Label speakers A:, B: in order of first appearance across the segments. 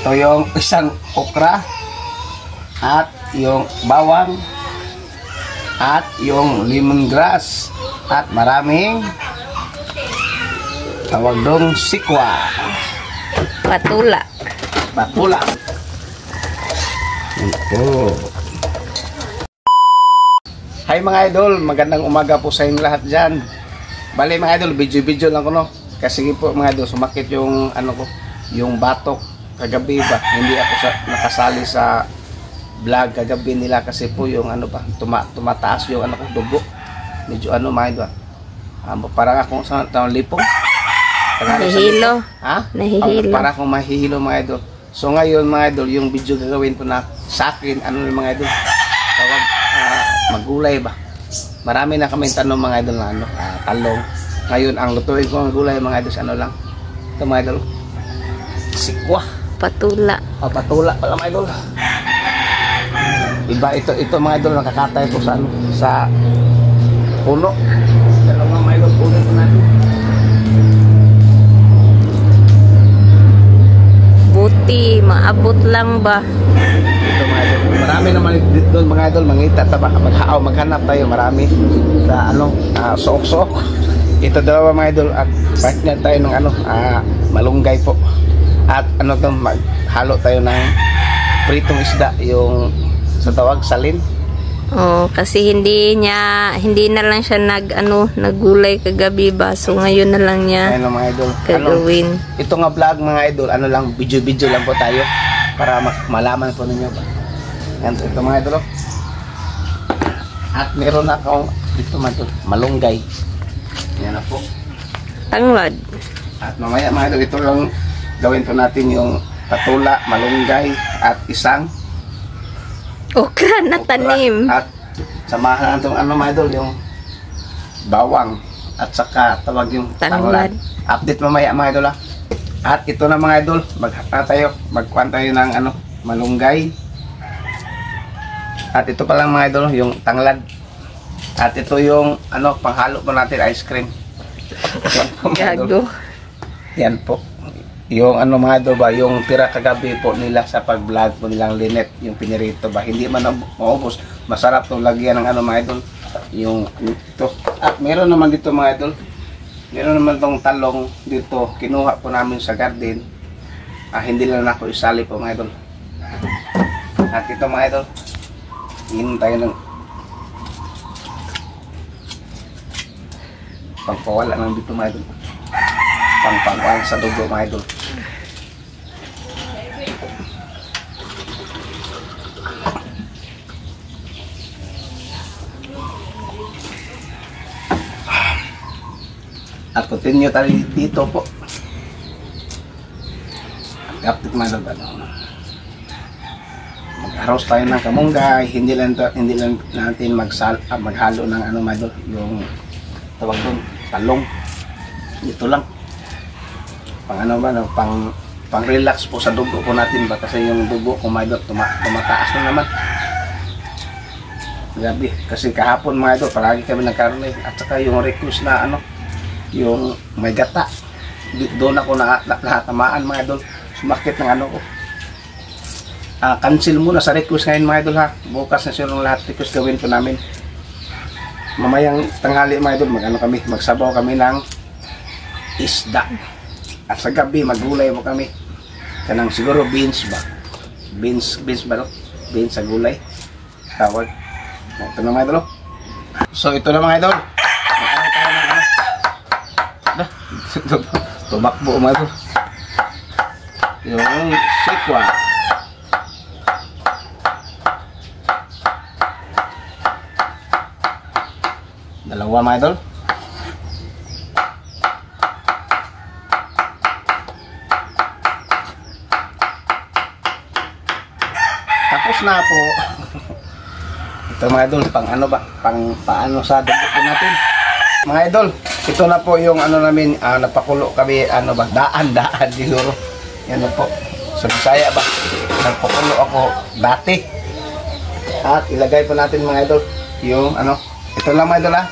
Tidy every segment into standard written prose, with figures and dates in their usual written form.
A: Ito yung isang okra at yung bawang at yung lemongrass at maraming tawag dong sikwa.
B: Patula.
A: Patula. Ito. Hi mga idol, magandang umaga po sa inyo lahat dyan. Bali mga idol, video lang ko no. Kasi po mga idol, sumakit yung ano ko, yung batok kagabi ba. Hindi ako nakasali sa vlog kagabi nila kasi po yung ano ba, tumataas yung ano ko, dugo. Medyo ano mga idol. Parang akong sa lipong.
B: Nahihilo.
A: Ha?
B: Nahihilo.
A: Para akong mahihilo mga idol. So ngayon mga idol, yung video gagawin ko na sa akin, ano yung mga idol? Tawag, magulay ba? Marami na kaming tanong mga idol na ano, talong. Ngayon ang lutuin ko ng gulay mga idol, ano lang? Ito mga idol, sikwa.
B: Patula.
A: Patula pala mga idol. Iba ito mga idol, nakakatay ito sa ano, sa puno. Dalawang mga idol, puno ito natin.
B: Buti, maabot lang ba?
A: Ito mga idol. Marami naman doon mga idol, mangita taba, maghanap tayo marami sa ano, sook-sook. Ito dalawa mga idol at partner tayo ng ano, malunggay po. At ano to, maghalo tayo ng pritong isda, yung sa tawag salin.
B: Oh, kasi hindi na lang siya naggulay kagabi ba. So ngayon na lang niya
A: Ayun mga idol.
B: gagawin.
A: Ito nga vlog mga idol, ano lang, video lang po tayo para malaman po ninyo ba. Yan, ito mga idol. At meron na akong ito malunggay. Yan na po.
B: Tanglad.
A: At mamaya mga idol, ito lang gawin po natin yung patula, malunggay at isang
B: Okra na tanim.
A: At samahan natin ano mga idol, yung bawang at saka tawag yung tanglad. Update mamaya mga idol. At ito na mga idol, magkuhan tayo ng ano, malunggay. At ito pa lang mga idol, yung tanglad. At ito yung ano, panghalo po natin, ice cream. Yan po mga idol. Yan po. Yung ano mga idol ba, yung tira kagabi po nila sa pag-vlog po nilang linet, yung pinirito ba, hindi man maubos. Masarap itong lagyan ng ano mga idol, yung ito. At meron naman dito mga idol, meron naman itong talong dito, kinuha po namin sa garden. Hindi lang ako isali po mga idol. At ito mga idol, inom tayo ng pagpawala lang dito mga idol, pangpangkuhan sa dugo mga idol. At continue tayo dito po. Update mga idol, mag-arroz tayo ng kamunggay, hindi lang natin maghalo ng ano mga idol, yung tawag doon, talong. Ito lang pang ano ba, pang relax po sa dugo po natin ba, kasi yung dugo ko mga idol tumataas na naman gabi, kasi kahapon mga idol palagi kami nagkarne, at saka yung request na ano, yung may gata, doon ako natamaan mga idol, sumakit ng ano ko. Cancel muna sa request ngayon mga idol ha, bukas na siya ng lahat request gawin po namin. Mamayang tanghali mga idol, magsabaw kami ng isda. At sa gabi maggulay mo kami. Kanang siguro beans ba? Beans ba no? Beans sa gulay. Tawag. Ito na mga idol. So ito na mga idol. Tumakbo mga idol. Yung sikwa. Dalawa mga idol. Tapos na po. Ito mga idol, pang ano ba? Paano sa dugo natin. Mga idol, ito na po yung ano namin, napakulo kami, ano ba? Daan siguro. Yan na po. Sa Bisaya ba? Nagpakulo ako dati. At ilagay po natin mga idol, yung ano, ito lang mga idol ha.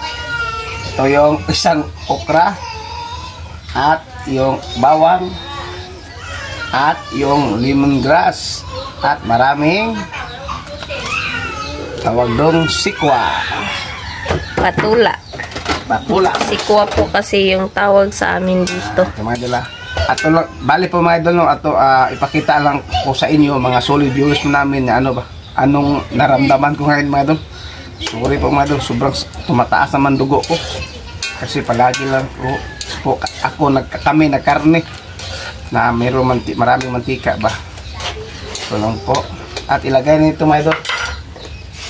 A: Ito yung isang okra at yung bawang at yung lemongrass at maraming tawag dong sikwa.
B: Patula.
A: Patula.
B: Sikwa po kasi yung tawag sa amin dito.
A: Mga idol ato lang, bali po mga idol no, ato ipakita lang ko sa inyo mga solid viewers namin na ano ba, anong naramdaman ko ngayon mga idol. Sorry po mga idol, sobrang tumataas naman dugo ko. Kasi palagi lang kami nagkarne na maraming mantika ba. So lang po. At ilagay nito mga idol.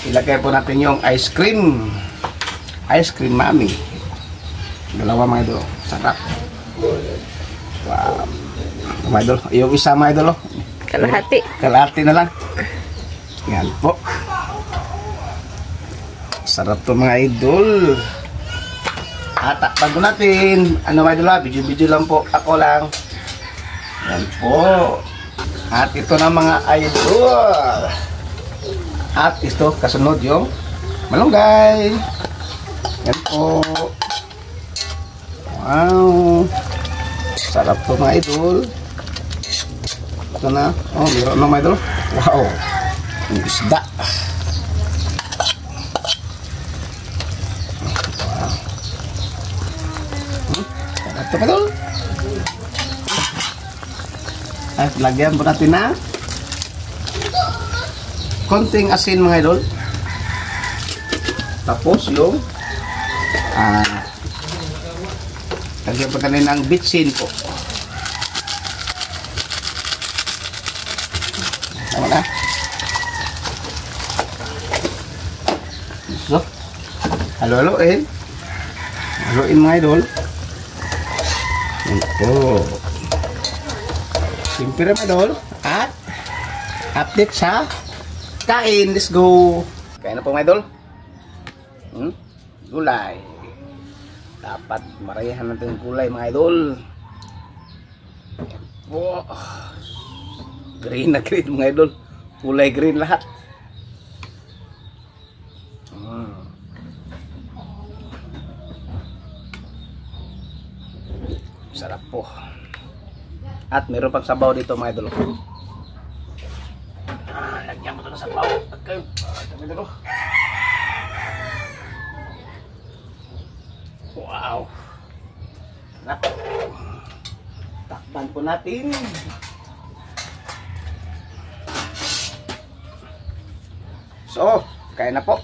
A: Ilagay po natin yung ice cream. Ice cream mami. Dalawa mga idol. Sarap. Wow. Mga idol. Yung isa mga idol.
B: Kalahati.
A: Kalahati na lang. Yan po. Sarap to mga idol. At takpan ko natin. Ano mga idol, video lang po. Ako lang. Yan po. At ito na mga idol. At ito kasunod yung malunggay. Yan po. Wow. Sarap to mga idol. Ito na. Oh, meron na mga idol. Wow. Yung isda. Sarap to mga idol. At lagyan po natin na konting asin mga idol. Tapos yung lagyan po natin ng bitsin po. Tama na. So, halo-haloin. Haloin mga idol. Yan po. Simpire mga idol. At update sa kain. Let's go. Kain na po mga idol. Gulay. Dapat marayahan natin yung gulay mga idol. Yan po. Green na green mga idol. Kulay green lahat. Sarap po. At meron pang sabaw dito mga idol. Lagyan mo ito na sabaw. Okay. Dito. Wow. Sarap. Takpan po natin. So, kaya na po.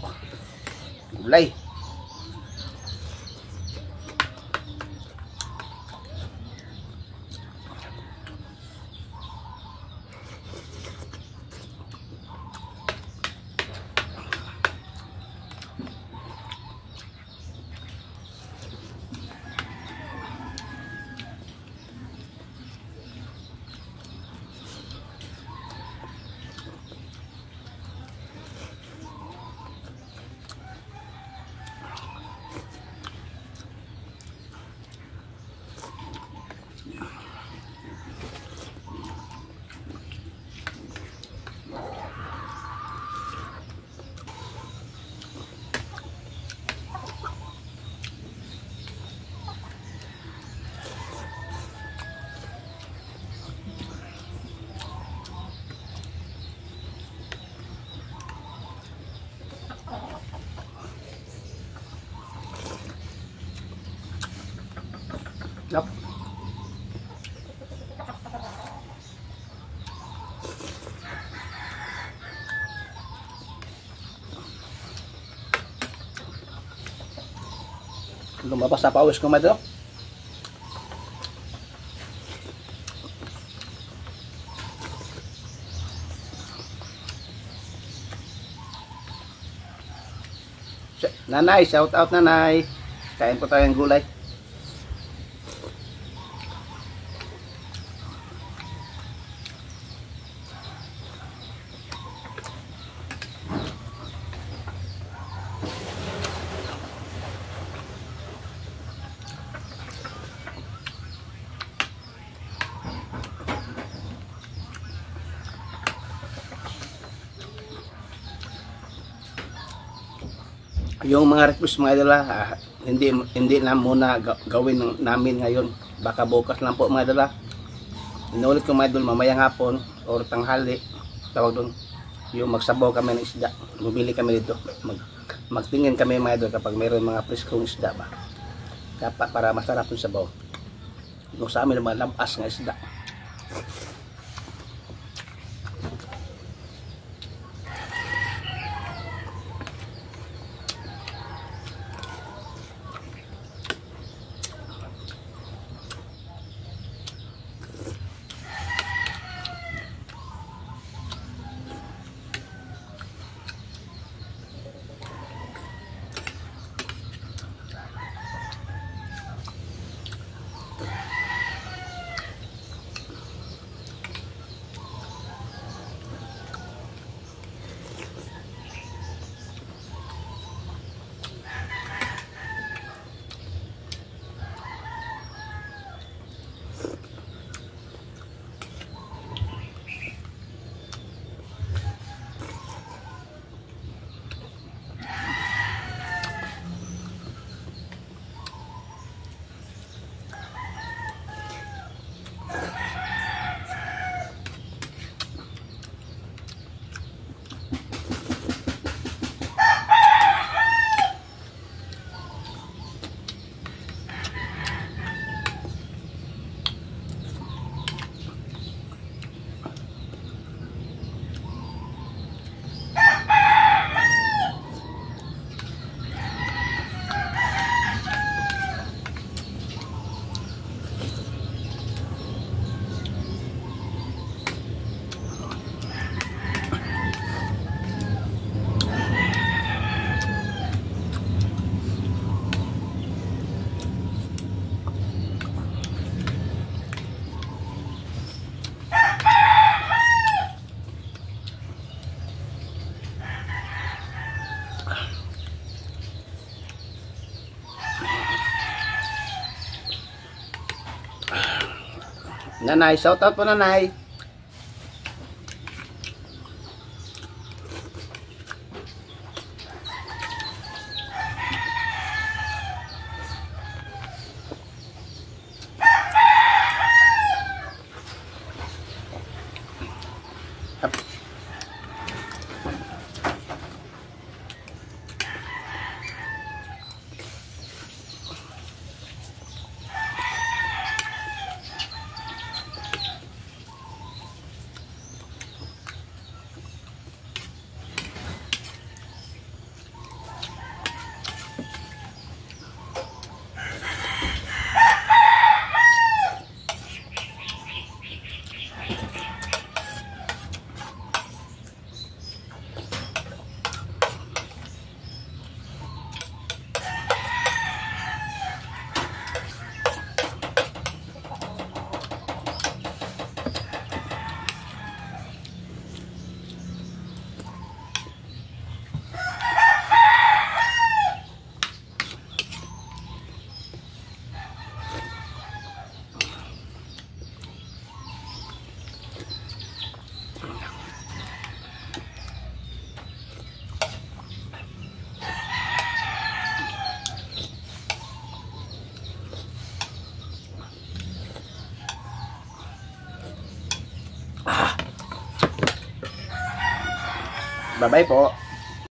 A: Gulay. Yep. Lumabas sa pawis ko madro. Nanay, shout out nanay. Kain po tayong gulay. Yung mga request mga idol, hindi na muna gawin namin ngayon. Baka bukas lang po mga idol. Inulit ko mga idol, mamayang hapon or tanghali, tawag doon, yung magsabaw kami ng isda. Bumili kami dito. Magtingin kami mga idol kapag mayroon mga preskong isda ba. Dapat para masarap yung sabaw. Yung sa amin mga labas ng isda. Nanay, shout out po nanay. Bye-bye po.